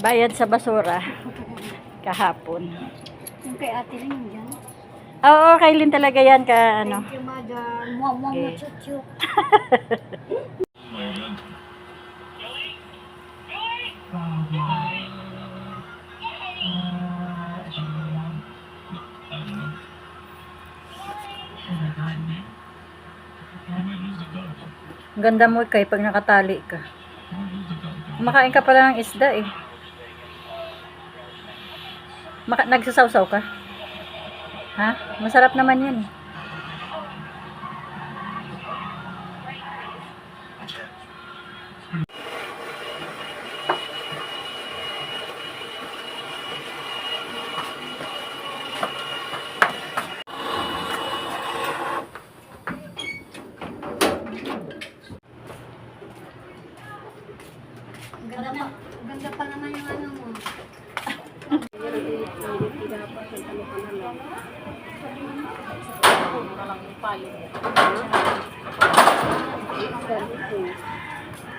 Bayad sa basura kahapon. Yung kay ate rin yun dyan. Oo, Kailin talaga yan ka ano. Thank you, madam. Muamang Okay. machuchu. Ang ganda mo kay pag nakatali ka. Kumakain ka pala ng isda eh. Nagsasawsaw ka? Ha? Masarap naman yan eh. Ganda pa naman yung ano mo.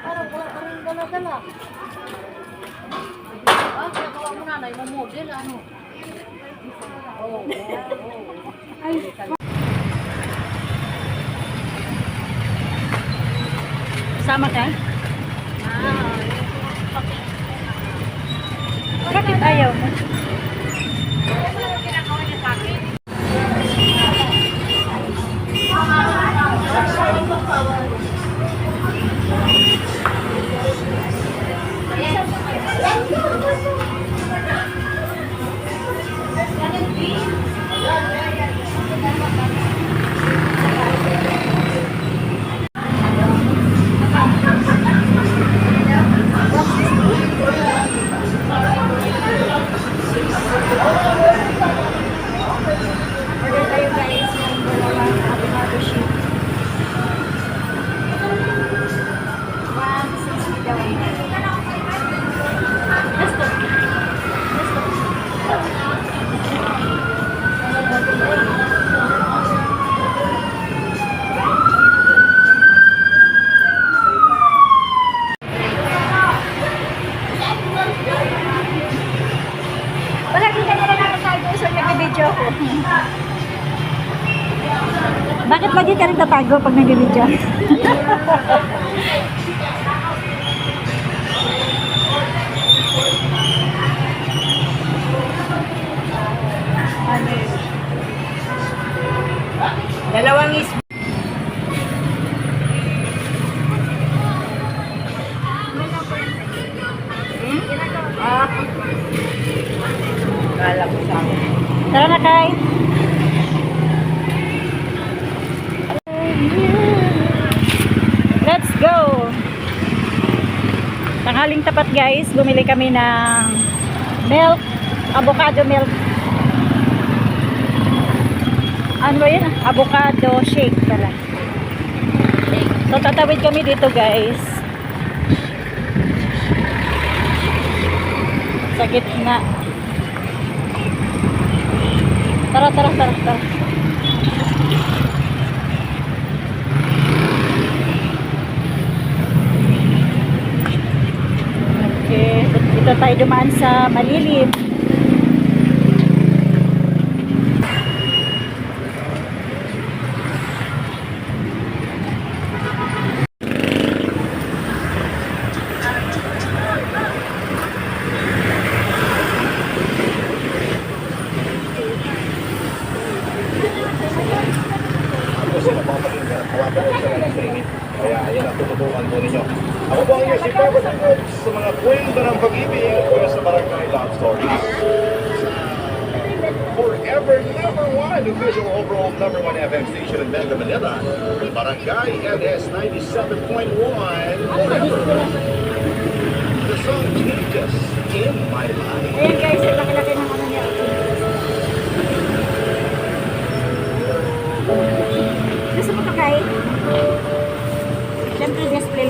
Parang dala-dala. Kaya kawa mo nanay mo model, ano? Ay, Sama ka? Bakit ayaw mo? order tayo guys ng dalawang avocado shake. 160 daw. Palagi ka nila nakatago sa nag-video ko. Bakit lagi ka rin tatago pag nag-video? Dalawang is Kala ko sa akin. Tara na, Kai. Let's go! Tanghaling tapat guys, bumili kami ng milk, avocado milk. Ano ba yun? Avocado shake pala. So tatawid kami dito guys. Sa gitna. Tara. Okay, dito tayo dumaan sa malilim. Kaya ayan ang tututukan po ninyo. Ako po ang inyo si Papa Tagos sa mga kwento ng pag-ibig o sa Barangay Love Stories. Forever number one official overall number one FM station in Metro Manila, Barangay LS 97.1 Forever. The song changes in my life. Ayan guys, ang laki-laki ng ano niya. Gusto mo to, Kai? Siyempre display